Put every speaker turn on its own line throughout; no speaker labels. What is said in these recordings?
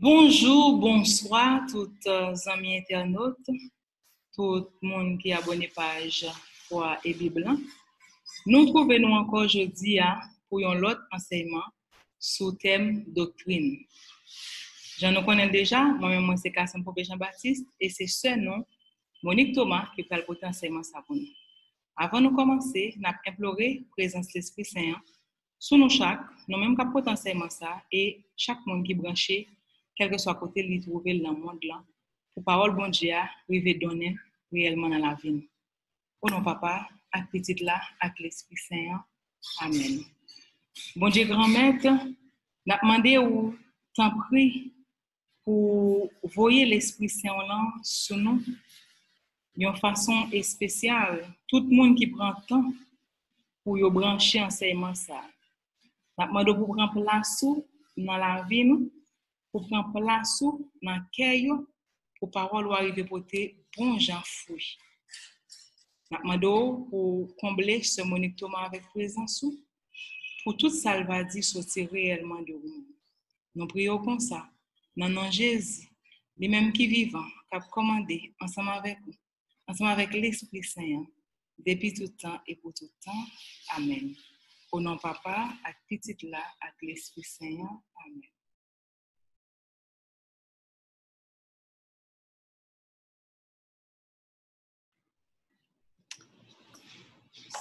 Bonjour, bonsoir, toutes amis internautes, tout le monde qui est abonné page Foi et Bible. Nous trouvons encore aujourd'hui pour un autre enseignement sous thème doctrine. J'en nous connais déjà, moi-même c'est Cassim Popé Jean-Baptiste et c'est ce nom, Monique Thomas, qui fait le porter enseignement ça pour nous. Avant de commencer, nous avons imploré la présence de l'Esprit Saint sous nous chaque, nous-mêmes qui porter enseignement ça et chaque monde qui est branché, quel que soit côté lui trouver dans le monde là, pour parole bon Dieu arriver donner réellement dans la vie. Au nom papa, avec petite là, avec l'Esprit Saint. Amen. Bon Dieu grand maître, n'a demandé ou t'en prie pour voyer l'Esprit Saint là sur nous d'une façon spéciale. Tout le monde qui prend le temps pour y brancher enseignement ça. N'a demandé pour prendre place dans la vie nous, pour prendre place dans le cœur, pour parole arriver porter bon gens fruit. N'a demandé pour combler ce Monique Thomas avec présence pour tout ça va dire sortir réellement de vous. Nous prions comme ça, dans le nom de Jésus, les mêmes qui vivent, qui ont commandé ensemble avec nous, ensemble avec l'Esprit Saint, depuis tout temps et pour tout temps. Amen. Au nom de Papa, à petite là, avec l'Esprit Saint. Amen.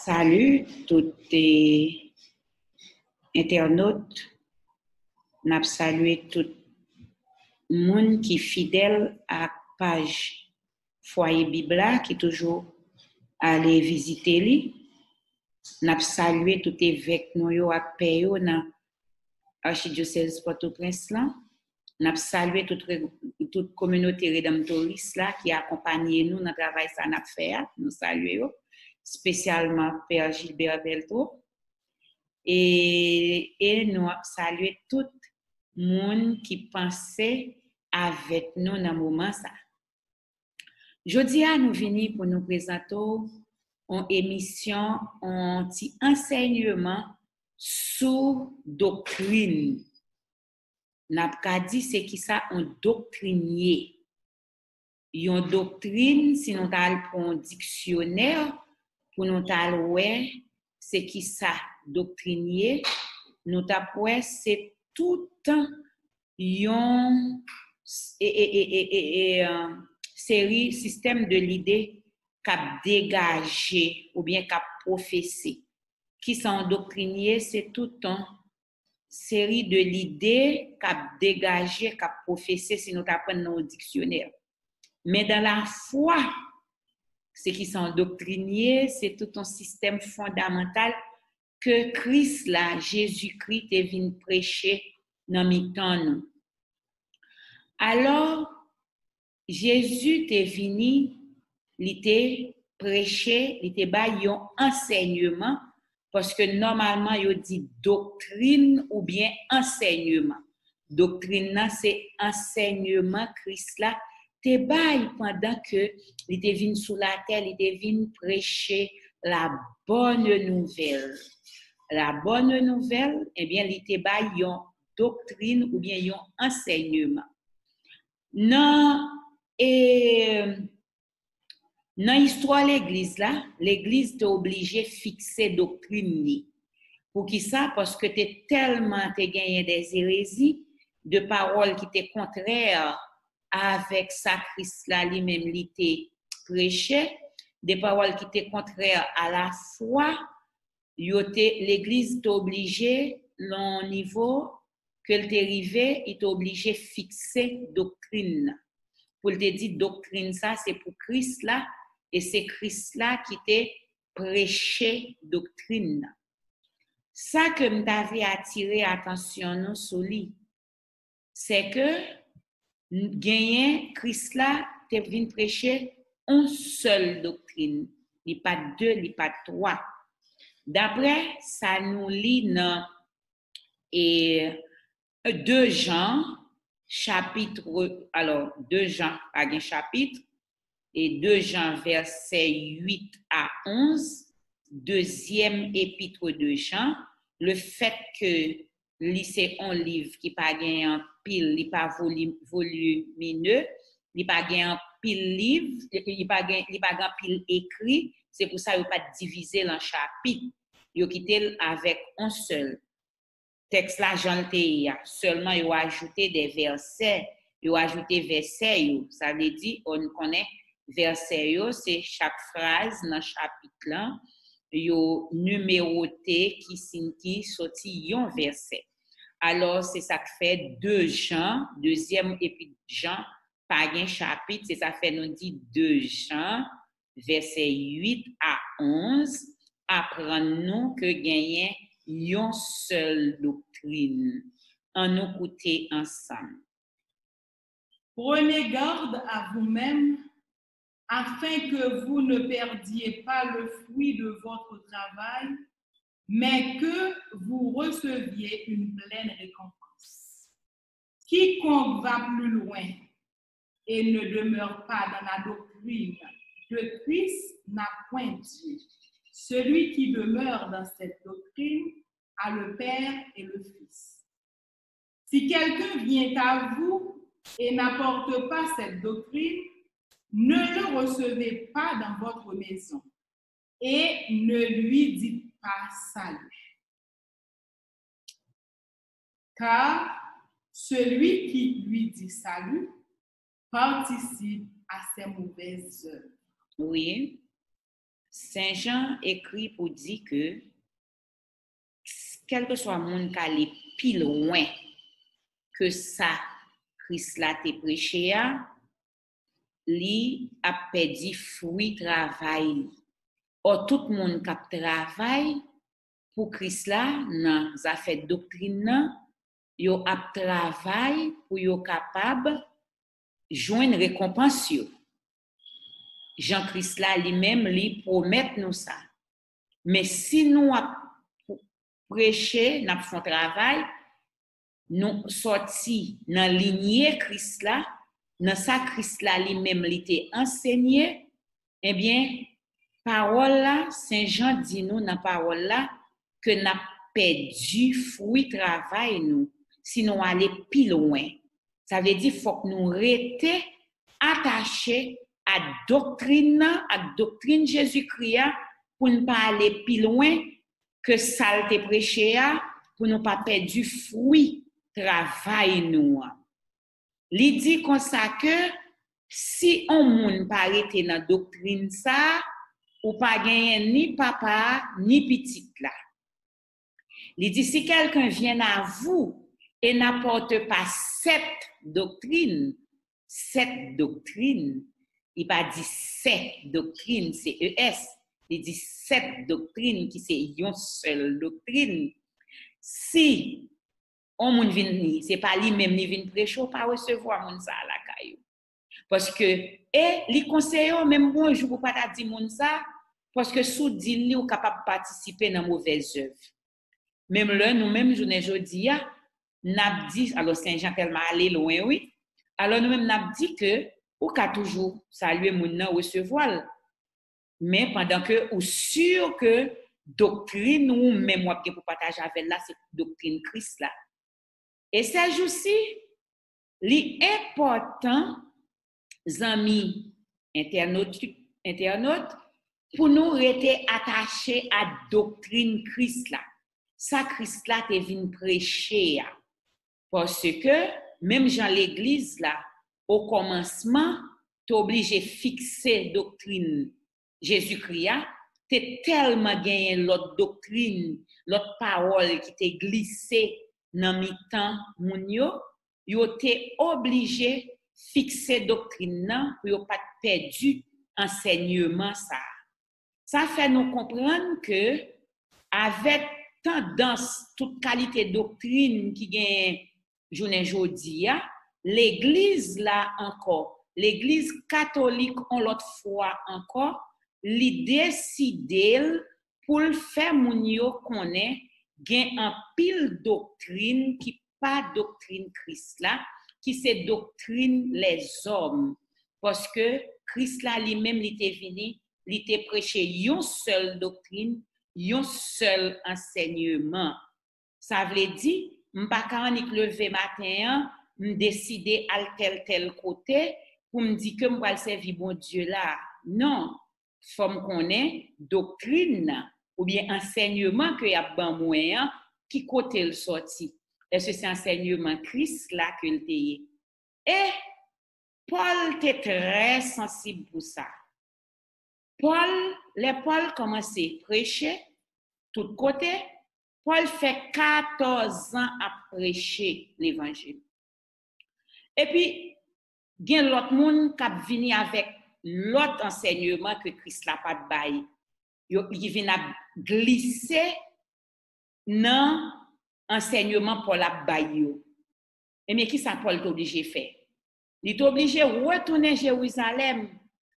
Salut tous les internautes. N'a salué tout le monde qui est fidèle à la page Foyer Bible qui toujours aller visiter lui. N'a salué tout évêque nous yo ak père yo dans archidiocèse Port-au-Prince là. N'a salué toute communauté rédemptoriste là qui accompagne nous dans le travail ça n'a fait. Nous saluons spécialement Père Gilbert Belto. Et nous saluons tout le monde qui pensait avec nous dans ce moment. Aujourd'hui, nous venons pour nous présenter une émission, un petit enseignement sur doctrine. N'a pas dit c'est qui ça un doctrinier. Une doctrine, si nous avons un dictionnaire, pour nous ouais, c'est qui ça doctrinier, nous avons c'est tout un série système de l'idée qu'a dégagé ou bien qu'a professé. Qui sont doctriniers, c'est tout un série de l'idée qu'a dégagé, qu'a professé si nous apprenons au dictionnaire. Mais dans la foi, ce qui sont doctriniers, c'est tout un système fondamental que Christ là, Jésus-Christ est venu prêcher dans mi-temps nous. Alors, Jésus est venu, il était prêché, il était baillé un enseignement, parce que normalement, il dit doctrine ou bien enseignement. Doctrine, c'est enseignement Christ là, te bail pendant que il était venu sur la terre, il était venu prêcher la bonne nouvelle. La bonne nouvelle, eh bien, il était bail une doctrine ou bien un enseignement. Dans l'histoire de l'église là, l'église est obligée de fixer doctrine. Pour qui ça? Parce que tu es tellement gagné des hérésies, de paroles qui étaient contraires avec ça Christ là lui-même l'était prêché, des paroles qui étaient contraires à la foi, l'église est obligée, le niveau que t'est arrivé, il est obligé de fixer doctrine. Pour te dire doctrine ça, c'est pour Christ là, et c'est Christ là qui t'a prêché doctrine. Ça que m'avait attiré attention sur lui, c'est que gagner Christ là t'es venu prêcher une seule doctrine, il n'y a pas deux, il n'y a pas trois. D'après ça nous lit dans 2 Jean chapitre, alors 2 Jean pas un chapitre, et 2 Jean verset 8 à 11, deuxième épître de Jean, le fait que li c'est un livre qui pas gagne en pile, li pas volumineux, li pas gagne en pile livre, li pas gagne pile écrit, c'est pour ça yo pas diviser en chapitre, yo quitté avec un seul texte là janté seulement yo ajouté des versets, ça veut dire on connaît verset yo, c'est chaque phrase dans chapitre là yo numéroté qui sorti yon verset. Alors c'est ça qui fait 2 Jean, deuxième épître Jean, pas un chapitre, c'est ça fait nous dit 2 Jean verset 8 à 11, apprendre-nous que gagne yon seule doctrine. En nous écouter ensemble.
Prenez garde à vous-même afin que vous ne perdiez pas le fruit de votre travail, mais que vous receviez une pleine récompense. Quiconque va plus loin et ne demeure pas dans la doctrine de Christ n'a point Dieu. Celui qui demeure dans cette doctrine a le Père et le Fils. Si quelqu'un vient à vous et n'apporte pas cette doctrine, ne le recevez pas dans votre maison et ne lui dites pas salut. Car celui qui lui dit salut participe à ses mauvaises œuvres.
Oui, Saint Jean écrit pour dire que quel que soit le monde qui allait plus loin que ça, Christ l'a te prêché, li a perdu fruit travail. Or, tout le monde qui travaille pour Christ là, dans la fait doctrine, yo a travail pour yo capable joindre récompense. Jean-Christ là lui-même lui promet nous ça. Mais si nous a prêché, nous faisons travail, nous sorti dans lignée Christ là, dans ça Christ là lui-même lui enseigné, eh bien parole là, Saint Jean dit nous dans parole là que n'a perdu fruit travail nous si nous aller plus loin. Ça veut dire faut que nous restions attachés à doctrine Jésus-Christ pour ne pas aller plus loin que ça te prêché pour ne pas perdre du fruit travail nous. Il dit comme ça que si on moun pas arrêter dans doctrine ça ou pas gagner ni papa ni petit là. Il dit si quelqu'un vient à vous et n'apporte pas cette doctrine, il pas dit cette doctrine, c'est ES. Il dit cette doctrine qui c'est une seule doctrine. Si on moun vinn, c'est pas lui-même ni vinn prêcher, pas recevoir moun ça à la caillou. Parce que li conseille même bonjour pour pas ta dire moun ça parce que sous dit li ou capable participer dans mauvaise œuvre. Même là nous même journée jodi a n'a dit alors Saint Jean tellement aller loin oui. Alors nous même n'a dit que ou ka toujours saluer moun nan recevoir. Mais pendant que ou sûr que doctrine ou même moi pour partager avec là c'est doctrine Christ là. Et ça aussi l'important amis internautes pour nous rester attachés à doctrine Christ là. Ça Christ là te vinn prêcher parce que même dans l'église là au commencement tu obligé fixer doctrine Jésus-Christ, t'es tellement gagné l'autre doctrine, l'autre parole qui t'est glissée dans mi-temps moun yo t'es obligé fixer doctrine nan pour yo pas perdu enseignement ça. Ça fait nous comprendre que avec tendance toute qualité doctrine qui gagne journée jodi l'église là encore, l'église catholique en l'autre fois encore li décide pour faire moun yo connaît gen en pile doctrine qui pas doctrine Christ là qui c'est doctrine les hommes parce que Christ là lui-même il était venu il était prêché une seule doctrine un seul enseignement ça veut dire m'pas quand ni lever matin, me décider à tel côté pour me dire que m'pa servir bon Dieu là. Non, faut me connaître doctrine ou bien enseignement que y a ban moyen qui côté le sorti. Est-ce que c'est enseignement Christ là que le t'est? Et Paul était très sensible pour ça. Paul commençait à prêcher tout côté. Paul fait 14 ans à prêcher l'évangile. Et puis, il y a l'autre monde qui vient avec l'autre enseignement que Christ n'a pas de bail. Il vient à glisser dans l'enseignement Paul a bail. Et mais qui ça Paul est obligé de faire? Il est obligé de retourner à Jérusalem,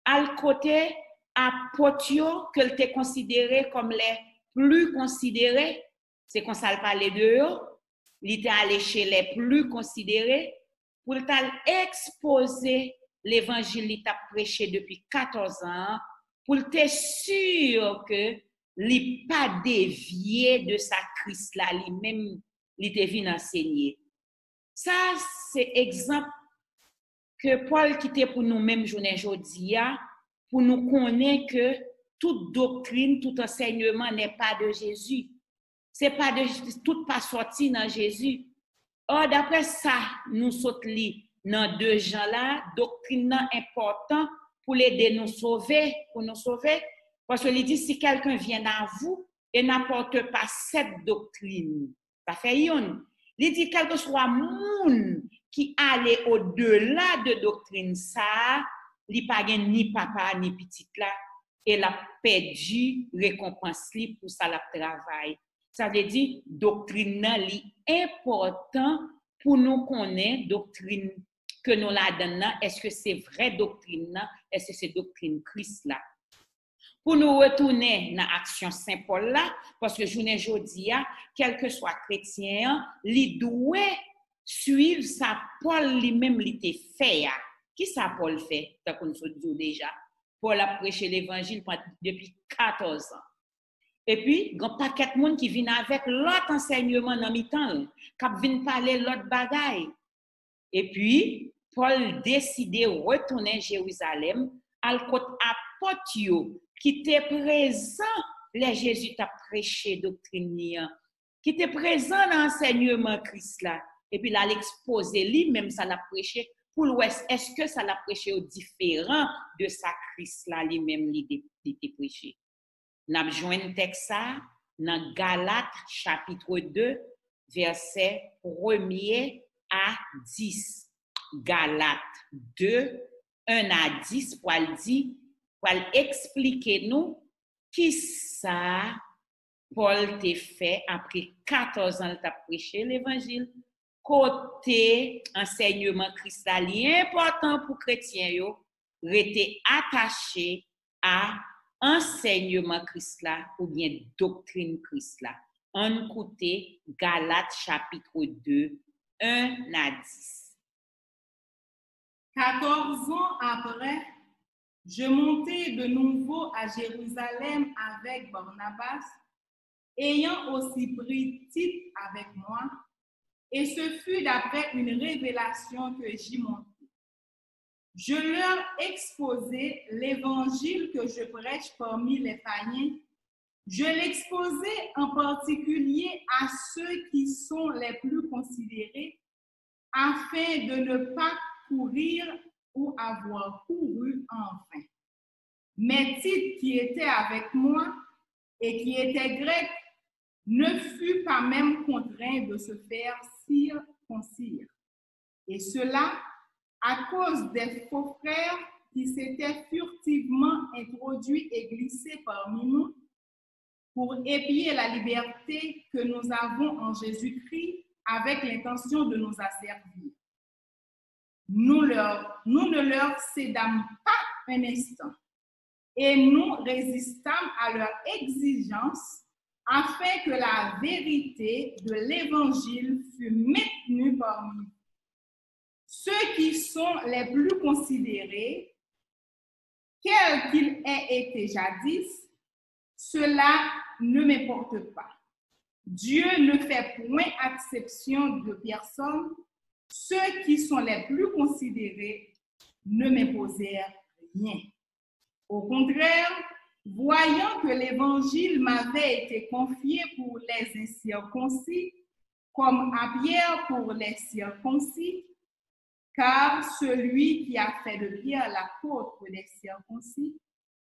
à côté apôtres que il était considéré comme les plus considérés. C'est qu'on s'en parlait de eux. Il était allé chez les plus considérés pour exposer l'évangile qu'il a prêché depuis 14 ans, pour être sûr que il n'a pas dévié de sa Christ là, lui-même, il était venu enseigner. Ça, c'est exemple que Paul quittait pour nous-mêmes journée aujourd'hui, pour nous connaître que toute doctrine, tout enseignement n'est pas de Jésus. C'est pas de tout pas sorti dans Jésus. Or, d'après ça, nous sautons dans deux gens là, doctrine important pour l'aider nous sauver, pour nous sauver. Parce qu'il dit, si quelqu'un vient à vous et n'apporte pas cette doctrine, ça fait une. Il dit, quel que soit le monde qui allait au-delà de doctrine ça, il n'y a pas ni papa ni petite là, et la perdu récompense pour ça le travail. Ça veut dire doctrine est important pour nous connaître doctrine que nous la donnons. Est-ce que c'est vraie doctrine? Est-ce que c'est doctrine Christ là? Pour nous retourner dans l'action Saint-Paul là, parce que journée aujourd'hui, quel que soit chrétien, il doit suivre ça Paul lui-même l'était fait. Qui ça Paul fait? Tant qu'on nous dit déjà. Paul a prêché l'évangile depuis 14 ans. Et puis, il y a un paquet de monde qui vient avec l'autre enseignement dans mi-temps, qui vient parler l'autre bagaille. Et puis, Paul décide de retourner à Jérusalem, à côté apôtres qui étaient présents, les Jésus a prêché doctrine, qui étaient présents dans l'enseignement Christ là. Et puis, là, l'exposer lui-même, ça l'a prêché. Pour l'Ouest, est-ce que ça l'a prêché au différent de sa Christ là, lui-même, il était prêché? Nous avons joint un texte dans Galates chapitre 2, verset 1er à 10. Galates 2, 1 à 10, pour expliquer nous qui ça Paul t'a fait après 14 ans de prêcher l'évangile. Côté enseignement christalien important pour chrétiens, rester attaché à enseignement Christ là ou bien doctrine Christ là. On écoute Galates chapitre 2, 1 à 10.
14 ans après, je montai de nouveau à Jérusalem avec Barnabas, ayant aussi pris Tite avec moi, et ce fut d'après une révélation que j'y montai. Je leur exposai l'évangile que je prêche parmi les païens. Je l'exposai en particulier à ceux qui sont les plus considérés, afin de ne pas courir ou avoir couru en vain. Mais Tite, qui était avec moi et qui était grec, ne fut pas même contraint de se faire circoncire. Et cela à cause des faux frères qui s'étaient furtivement introduits et glissés parmi nous pour épier la liberté que nous avons en Jésus-Christ avec l'intention de nous asservir. Nous ne leur cédâmes pas un instant et nous résistâmes à leur exigence afin que la vérité de l'Évangile fût maintenue parmi nous. Ceux qui sont les plus considérés, quels qu'ils aient été jadis, cela ne m'importe pas.
Dieu ne fait point exception de personne. Ceux qui sont les plus considérés ne m'imposèrent rien. Au contraire, voyant que l'évangile m'avait été confié pour les incirconcis, comme à Pierre pour les circoncis, car celui qui a fait de Pierre l'apôtre des circoncis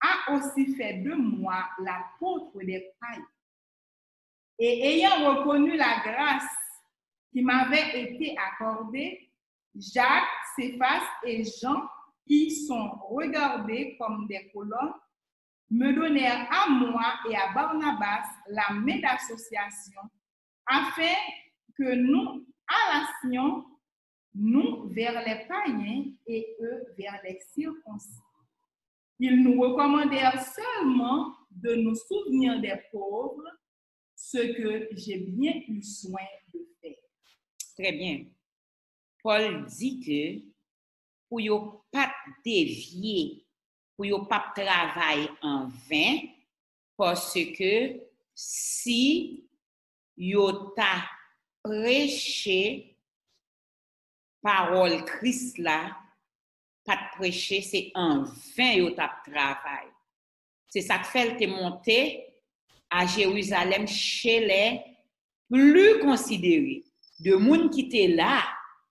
a aussi fait de moi l'apôtre des païens. Et ayant reconnu la grâce qui m'avait été accordée, Jacques, Céphas et Jean, qui sont regardés comme des colonnes, me donnèrent à moi et à Barnabas la main d'association, afin que nous allassions nous vers les païens et eux vers les circoncis. Ils nous recommandèrent seulement de nous souvenir des pauvres, ce que j'ai bien eu soin de faire.
Très bien. Paul dit que pour ne pas dévier, pour ne pas travailler en vain, parce que si yo t'a prêché parole Christ là, pas de prêcher, c'est en vain yo t'a travaillé. C'est ça que fait te monter à Jérusalem chez les plus considérés, de monde qui était là,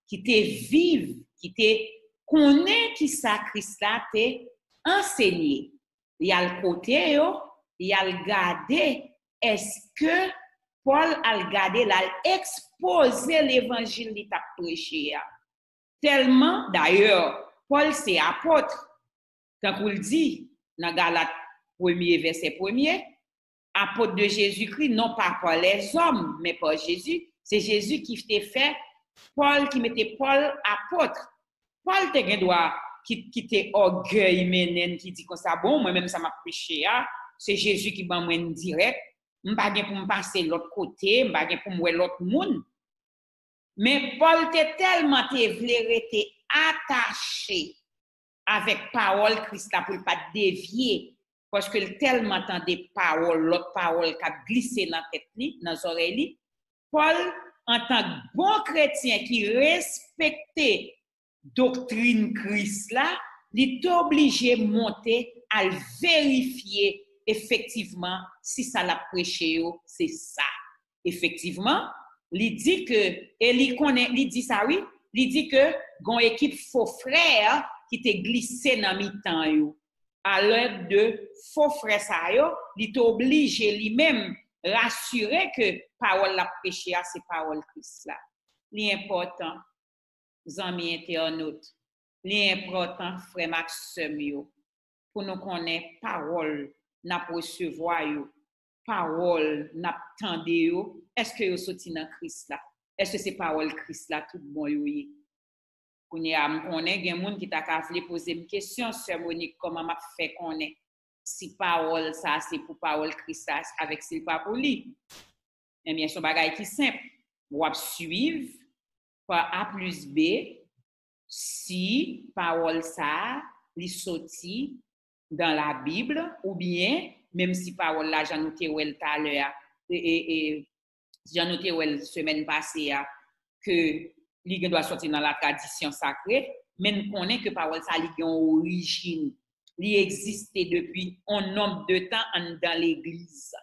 qui était vive, qui était connaît qui ça Christ là t'est enseigné. Il y a le côté yo, il y a le garder. Est-ce que Paul a regardé là, exposer l'évangile qu'il a prêché. Tellement, d'ailleurs, Paul c'est apôtre. Quand on le dit, dans Galates 1er, verset 1er, apôtre de Jésus-Christ, non pas par les hommes, mais par Jésus. C'est Jésus qui t'a fait Paul, qui mettait Paul apôtre. Paul te gen droit qui te orgueil menen qui dit comme ça bon moi même ça m'a prêché c'est Jésus qui m'a moi direct m'pa gen pour me passer l'autre côté m'pa gen pour moi l'autre monde mais Paul te tellement te vle rete attaché avec parole Christ là pour pas dévier parce que tellement entendait parole l'autre parole qui a glissé dans tête li dans oreille li Paul en tant que bon chrétien qui respectait doctrine Christ là, il est obligé de monter à vérifier effectivement si ça l'a prêché c'est ça. Effectivement, il dit que et il dit ça oui, il dit que gon équipe faux frère qui t'est glissé dans mi-temps yo. À l'aide de faux frère ça yo, il est obligé lui-même rassurer que parole la prêché c'est parole Christ là. L'important amis internautes, l'important frère Maxime yo pour nous connaître parole n'a recevoir yo, parole n'a tendre yo, est-ce que yo sorti dans Christ là? Est-ce que c'est parole Christ là tout bon yo yi? On est gen moun qui t'a voulu poser une question sur Monique comment m'a fait connaître si parole ça c'est pour parole Christ avec c'est pas pour lui. Eh bien son bagage qui simple, ou suivre par A plus B si parole ça li sorti dans la Bible ou bien même si parole là j'en noté tout à l'heure et j'en noté semaine passée que li doit sortir dans la tradition sacrée mais nous connaît que parole ça li gen origine li existait depuis un nombre de temps dans l'église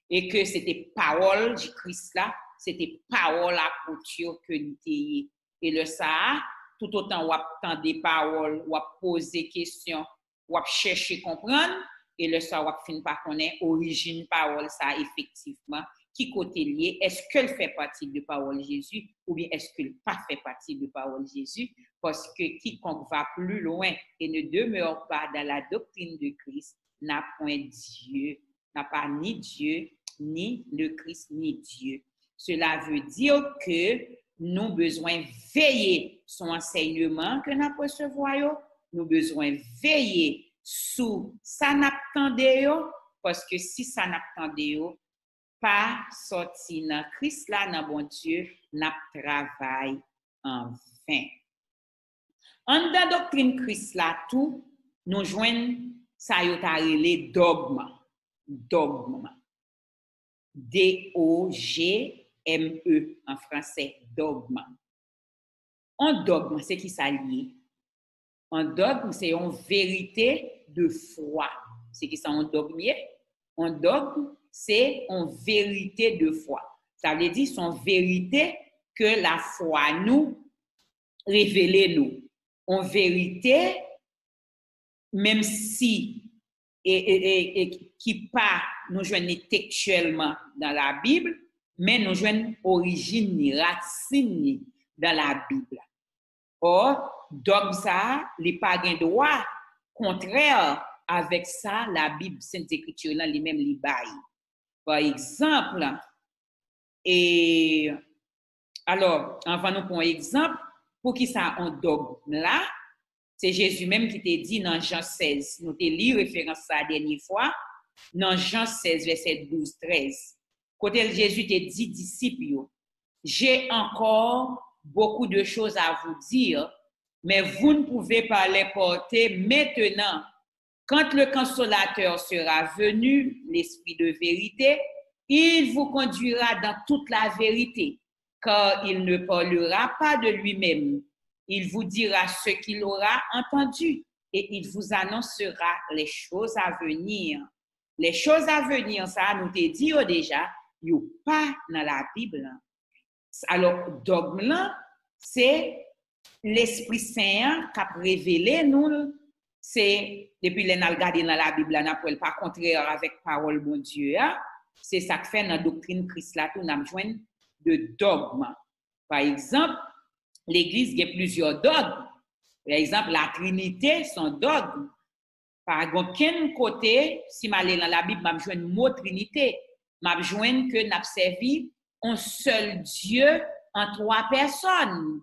et que c'était parole du Christ là c'était parole apôtre que l'était et le ça tout autant ou attendre des paroles ou poser questions ou chercher comprendre et le ça ou fin pas connaître origine parole ça effectivement qui côté lié est-ce qu'elle fait partie de parole Jésus ou bien est-ce qu'elle pas fait partie de parole Jésus parce que quiconque va plus loin et ne demeure pas dans la doctrine de Christ n'a point Dieu n'a pas ni Dieu ni le Christ ni Dieu. Cela veut dire que nous besoin veiller son enseignement que nous recevons, nous besoin veiller sous ça n'attendez parce que si ça n'attendez pas sorti dans Christ là dans bon Dieu n'a travail en vain. En la doctrine Christ là tout nous joignent ça yo ta relé dogme. D-O-G-M-E en français, dogme. Un dogme, c'est qui ça lié? Un dogme, c'est une vérité de foi. C'est qui ça, un dogmier? Un dogme, c'est une vérité de foi. Ça veut dire son vérité que la foi nous révèle nous. En vérité, même si qui pas nous joignent textuellement dans la Bible, mais nous joignent origine, racine dans la Bible. Or, dogme ça, les pas gain droit contraire avec ça, la Bible, Sainte Écriture, là, les mêmes les bail. Par exemple, et alors, on va nous prendre un exemple, pour qui ça un dogme là, c'est Jésus même qui t'a dit dans Jean 16, nous t'ai lu référence ça la dernière fois, dans Jean 16, verset 12-13. Côté Jésus t'a dit, disciples, j'ai encore beaucoup de choses à vous dire, mais vous ne pouvez pas les porter maintenant. Quand le consolateur sera venu, l'Esprit de vérité, il vous conduira dans toute la vérité, car il ne parlera pas de lui-même. Il vous dira ce qu'il aura entendu et il vous annoncera les choses à venir. Les choses à venir, ça nous t'a dit déjà, il n'y a pas dans la Bible. Alors, dogme là, c'est l'Esprit Saint qui a révélé nous. C'est, depuis qu'on a regardé dans la Bible, on n'a pas contraire avec parole bon Dieu. C'est ça que fait dans la doctrine Christ là, on a besoin de dogme. Par exemple, l'Église a plusieurs dogmes. Par exemple, la Trinité, son dogme. Par aucun côté, si je vais dans la Bible, je besoin de mot Trinité. Je besoin que nous servi un seul Dieu en trois personnes.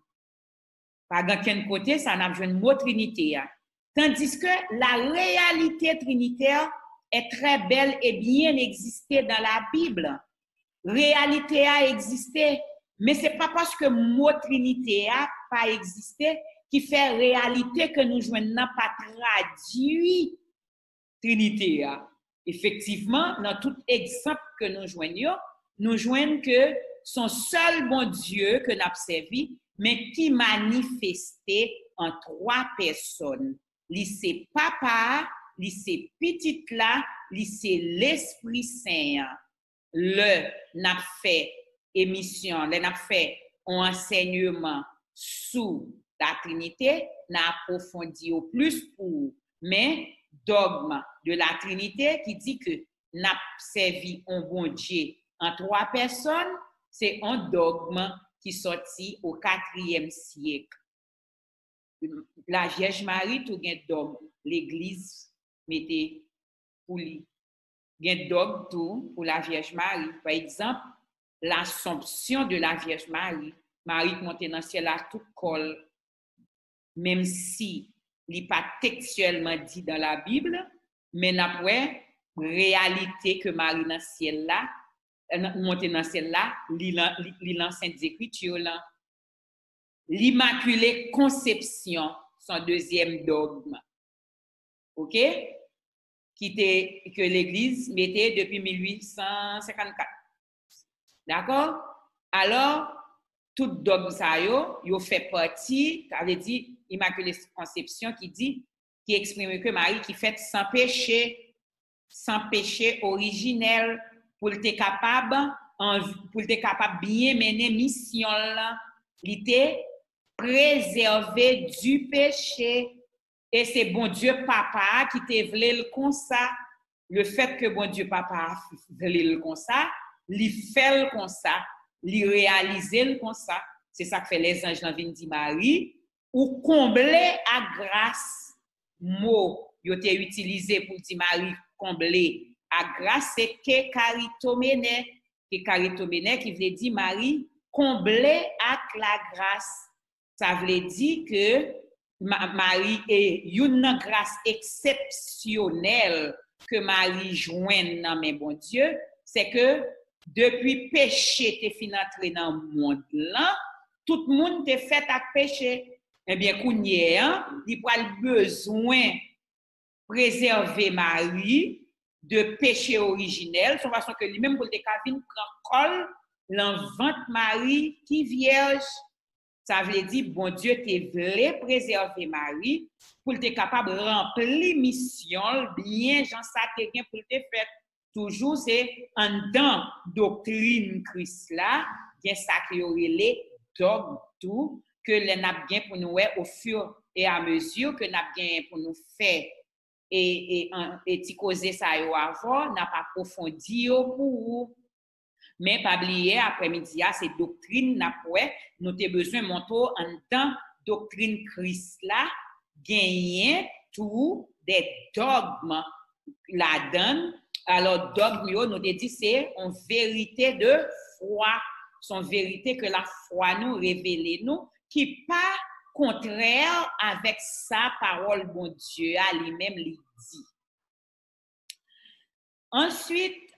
Par aucun côté, ça n'a besoin de mot Trinité. Tandis que la réalité trinitaire est très belle et bien existée dans la Bible. Réalité a existé, mais ce n'est pas parce que le mot Trinité a pas existé qui fait réalité que nous joignons pas traduit Trinité. Effectivement, dans tout exemple que nous joignons que son seul bon Dieu que nous avons servi, mais qui manifestait en trois personnes. C'est papa, c'est petit là, c'est l'Esprit Saint. N'a fait émission, n'a fait un enseignement sous la Trinité, n'a approfondi au plus pour, mais dogme de la Trinité qui dit que n'a servi un bon Dieu en trois personnes, c'est un dogme qui sorti au 4e siècle. La Vierge Marie, tout gain dogme, l'Église mettait pour lui. Gain dogme tout pour la Vierge Marie. Par exemple, l'Assomption de la Vierge Marie. Marie qui monte dans le ciel à tout col, même si il n'est pas textuellement dit dans la Bible, mais après, réalité que Marie dans le ciel là, monte dans le ciel là, l'enceinte des Écritures là. L'Immaculée Conception, son deuxième dogme. OK? Que l'Église mettait depuis 1854. D'accord? Alors, tout dogme ça yo fait partie, ça veut dire Immaculée Conception qui exprime que Marie qui fait sans péché originel pour être capable bien mener mission là, il était préservé du péché. Et c'est bon Dieu Papa qui te voulait le comme ça. Le fait que bon Dieu Papa voulait le comme ça, il fait le comme ça, il réalise le comme ça. C'est ça que fait les anges dans Vindi Marie, ou combler à grâce. Mot, il a été utilisé pour dire Marie combler à grâce, c'est que caritomene qui veut dire Marie combler à la grâce. Ça veut dire que Marie est une grâce exceptionnelle que Marie joint dans mes bon Dieu, c'est que depuis péché t'es fin entré dans le monde là, tout le monde t'est fait à péché. Eh bien, il a besoin de préserver Marie de péché originel, son façon que lui-même pour le décavine prend col l'envante Marie qui vierge. Ça veut dire, bon Dieu te voulait préserver Marie pour te capable de remplir mission bien, Jean ça quelqu'un pour te faire. Toujours c'est en dans doctrine Christ là, bien ça qui aurait les dogmes tout que les n'a bien pour nous au fur et à mesure que n'a bien pour nous faire et causer ça avant, n'a pas approfondi pour mais pas oublier après-midi c'est doctrine n'a pas nous avons besoin monter en temps doctrine Christ là gagner tout des dogmes la donne. Alors dogme nous avons dit c'est en vérité de foi, son vérité que la foi nous révèle nous qui pas contraire avec sa parole bon Dieu à lui-même lui dit. Ensuite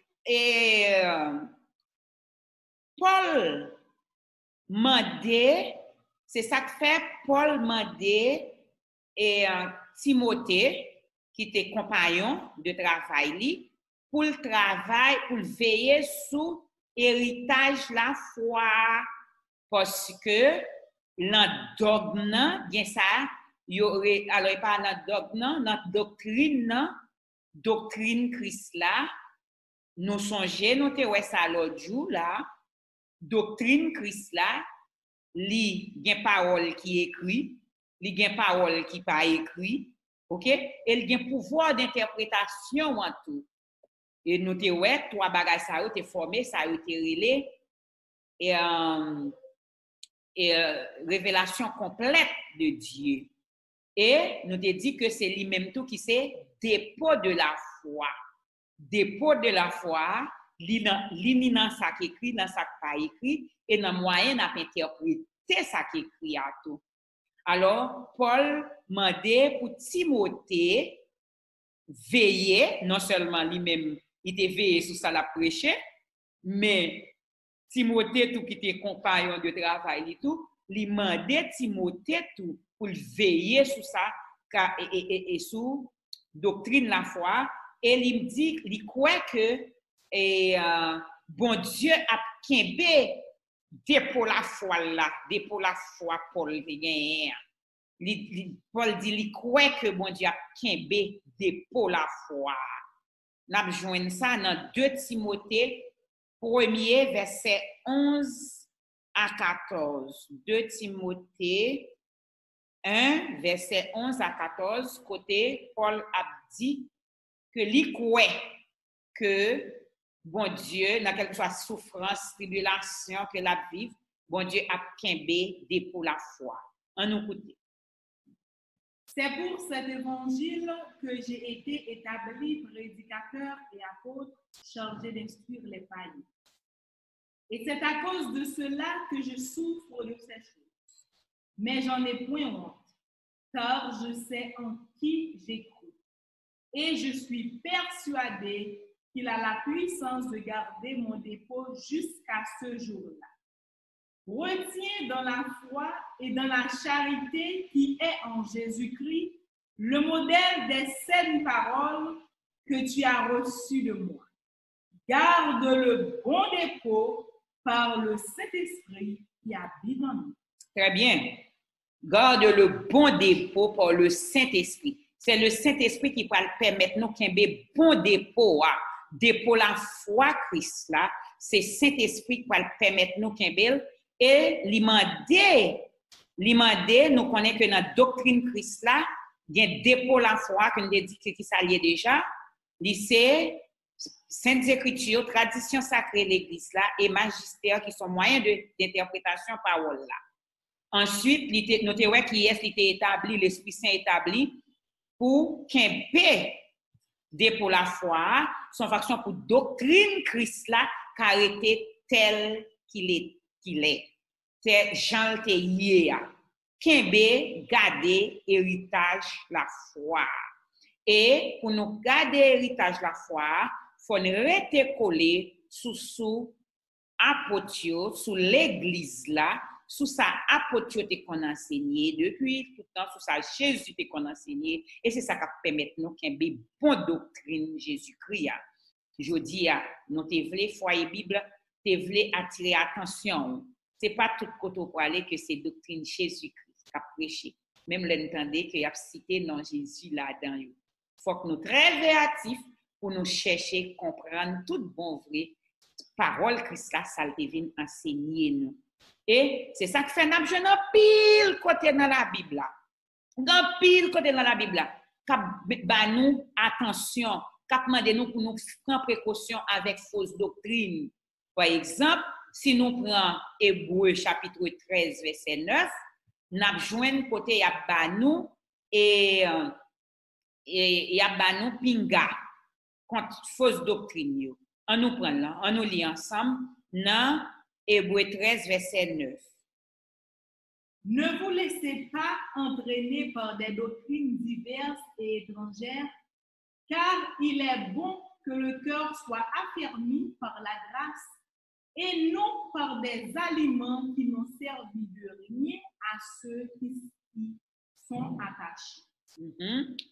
Paul mandé, c'est ça que fait Paul mandé et Timothée qui était compagnon de travail pour le travail pour veiller sur héritage la foi parce que dans dogme bien ça il y aurait alors pas dans dogme notre doctrine Christ là nous songer nous te ouais ça l'autre jour là doctrine Christ là li gen parole qui écrit li gen parole qui pas écrit OK elle gen pouvoir d'interprétation en tout et nous te ouais trois bagages ça te formé ça te relé et révélation complète de Dieu et nous te dit que c'est lui-même tout qui c'est dépôt de la foi li dans ça qui écrit dans ça pas écrit et dans moyen n'a interpréter ça qui écrit à tout. Alors Paul mandait pour Timothée veiller non seulement lui-même il était veillé sur ça la prêcher mais Timothée tout qui était compagnon de travail et tout lui mandait Timothée tout pour veiller sur ça et sur doctrine la foi et il me dit il croit que bon Dieu a kembe dépôt la foi là dépôt la foi Paul gagné Paul dit il croit que bon Dieu a kembe dépôt la foi n'a joindre ça dans 2 Timothée 1er verset 11 à 14 2 Timothée 1 verset 11 à 14 côté Paul a dit que il croit que bon Dieu, dans quelque soit souffrance, tribulation que la vive, bon Dieu a kembe pour la foi. En nous écouter.
C'est pour cet évangile que j'ai été établi prédicateur et apôtre chargé d'instruire les païens. Et c'est à cause de cela que je souffre de ces choses. Mais j'en ai point honte, car je sais en qui j'ai cru. Et je suis persuadé qu'il a la puissance de garder mon dépôt jusqu'à ce jour-là. Retiens dans la foi et dans la charité qui est en Jésus-Christ le modèle des saines paroles que tu as reçues de moi. Garde le bon dépôt par le Saint-Esprit qui habite en nous.
Très bien. Garde le bon dépôt par le Saint-Esprit. C'est le Saint-Esprit qui va permettre nous qu'il y ait bon dépôt. Dépôt la foi Christ là, c'est Saint-Esprit qui va permettre nous qu'il y ait et l'imandé nous connaît que dans doctrine Christ là, il y a dépôt la foi que nous dit qui s'allie déjà, c'est Saintes Écritures, tradition sacrée de l'Église là et magistère qui sont moyens d'interprétation parole là. Ensuite, nous te ouais qui est établi l'Esprit Saint établi pour qu'il dépôt la foi, son faction pour doctrine Christ là, caractère tel qu'il est. C'est Jean le Théier. Kembe garder héritage la foi. Et pour nous garder héritage la foi, faut nous rester collé sous apôtre, sous l'église là, sous ça apôtre te qu'on enseigné depuis tout le temps, sous ça Jésus te qu'on enseigné, et c'est ça qui permet nous qu'il y ait une bonne doctrine Jésus-Christ. Je dis, nous te voulons foyer Bible, te voulons attirer attention. C'est pas tout côté pour aller que c'est doctrine Jésus-Christ qui a prêché. Même l'entendez qu'il y a cité non Jésus là-dedans. Il faut que nous soyons très créatifs pour nous chercher, comprendre tout bon vrai. Parole Christ là, ça te vient enseigner nous. Et c'est ça que fait n'a jeune pile côté dans la Bible là. Dans pile côté dans la Bible là. Cap ba nous attention, cap demander nous pour nous prendre précaution avec fausse doctrine. Par exemple, si nous prenons Hébreux chapitre 13 verset 9, n'a joindre côté y a ba nous et y a ba nous pinga contre fausse doctrine yo. On nous prend là, on nous lit ensemble dans Hébreux 13 verset 9.
Ne vous laissez pas entraîner par des doctrines diverses et étrangères, car il est bon que le cœur soit affermi par la grâce et non par des aliments qui n'ont servi de rien à ceux qui sont attachés.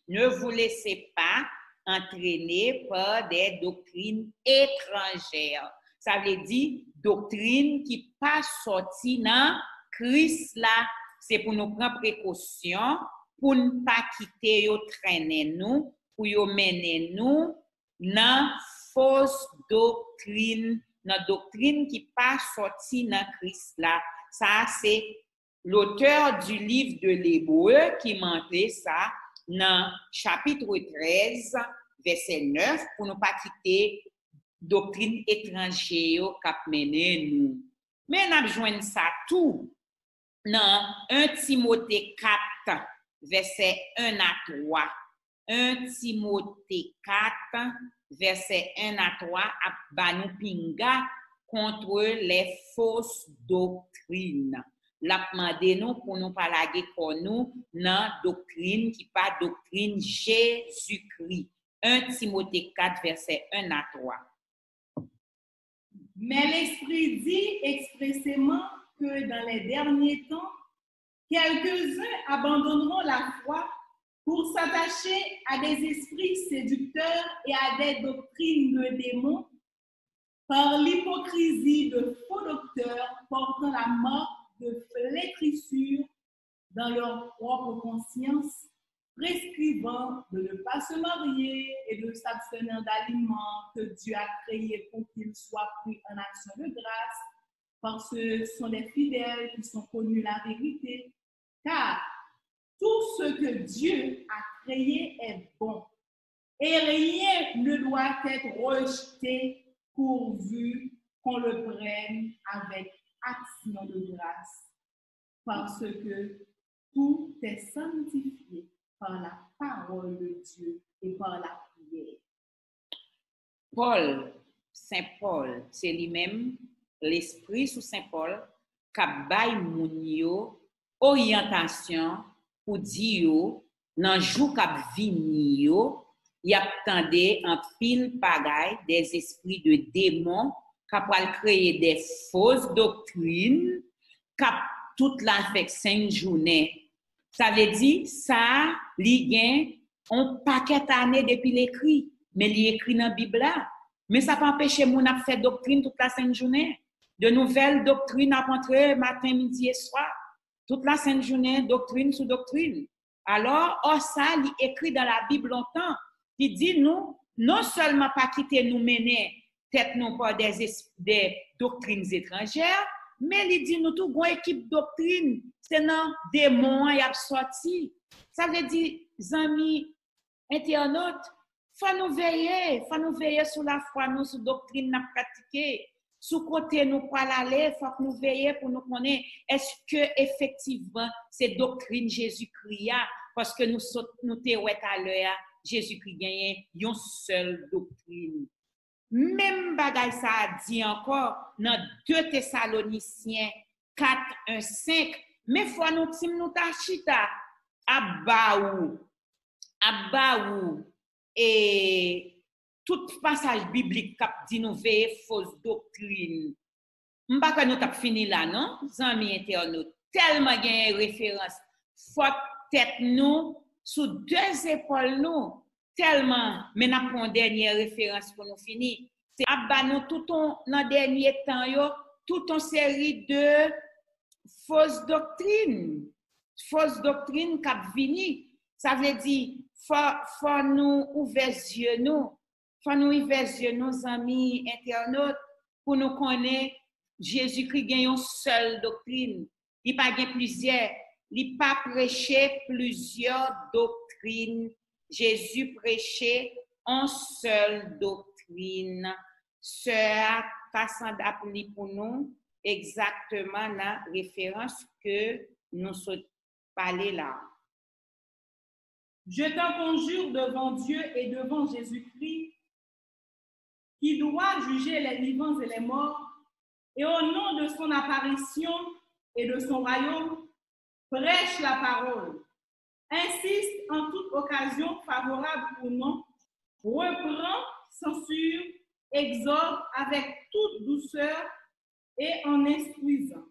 Ne vous laissez pas entraîner par des doctrines étrangères. Ça veut dire doctrine qui pas sorti dans Christ là, c'est pour nous prendre précaution, pour ne pas quitter yo traîner nous, pour yo mener nous dans fausse doctrine, dans doctrine qui pas sorti dans Christ là. Ça c'est l'auteur du livre de l'Hébreu qui montre ça dans chapitre 13 verset 9 pour ne pas quitter doctrine étrangère qui mené nous. Mais nous joignons ça tout dans 1 Timothée 4 verset 1 à 3. 1 Timothée 4 verset 1 à 3 à banou pinga contre les fausses doctrines. La demandé nous pour nous parler pour nous dans doctrine qui pas doctrine Jésus-Christ. 1 Timothée 4 verset 1 à 3.
Mais l'Esprit dit expressément que dans les derniers temps, quelques-uns abandonneront la foi pour s'attacher à des esprits séducteurs et à des doctrines de démons par l'hypocrisie de faux docteurs portant la marque de flétrissure dans leur propre conscience, prescrivant de ne pas se marier et de s'abstenir d'aliments que Dieu a créés pour qu'ils soient pris en action de grâce, parce que ce sont les fidèles qui sont connus la vérité. Car tout ce que Dieu a créé est bon, et rien ne doit être rejeté pourvu qu'on le prenne avec action de grâce, parce que tout est sanctifié par la parole de Dieu et par la prière.
Paul, Saint Paul, c'est lui-même l'esprit sous Saint Paul qui baille moun yo orientation pour dire dans jour k'ap vini yo, y a tendé en pile pagaille des esprits de démons qui pral créer des fausses doctrines cap toute la fait 5 journées. Ça veut dire ça li gen un paquet d'années depuis l'écrit, mais li écrit dans la Bible là. Mais ça pas empêcher moun a faire doctrine toute la 5 journée. De nouvelles doctrines à rentrer matin, midi et soir. Toute la 5 journée, doctrine sous doctrine. Alors, ça, il écrit dans la Bible longtemps. Il dit nous, non seulement pas quitter nous mener tête non pas des doctrines étrangères, mais il dit nous tout une équipe doctrine, c'est non démons y a sorti. Ça veut dire amis internautes, faut nous veiller sur la foi, nous sur doctrine n'a pratiquer. Sous côté nous pour aller, faut que nous veiller pour nous connaître est-ce que effectivement c'est doctrine Jésus-Christ parce que nous te ouais à l'heure Jésus-Christ gagne une seule doctrine. Même bagay ça a dit encore dans 2 Thessaloniciens 4 1 5 mais faut nous tim nous tachita abaou et tout passage biblique qui dit nous veiller fausse doctrine. M'pas que nous t'a fini là, non? Amis internautes, tellement gain référence. Faut tête nous sous deux épaules nous. Tellement, mais n'a pas une dernière référence pour nous finir. C'est abba nous tout dans dernier temps yo, toute une série de fausses doctrines. Fausses doctrines qui vini. Ça veut dire faut nous ouvrir les yeux nous. Faut nous ouvrir les yeux nos amis internautes pour nous connaître Jésus-Christ gagne une seule doctrine. Il pas gagne plusieurs. Il pas prêché plusieurs doctrines. Jésus prêchait une seule doctrine. Ce qui s'adapte pour nous exactement la référence que nous sommes parlé là.
Je t'en conjure devant Dieu et devant Jésus-Christ, qui doit juger les vivants et les morts, et au nom de son apparition et de son royaume, prêche la parole, insiste en toute occasion favorable ou non, reprend, censure, exhorte avec toute douceur et en instruisant.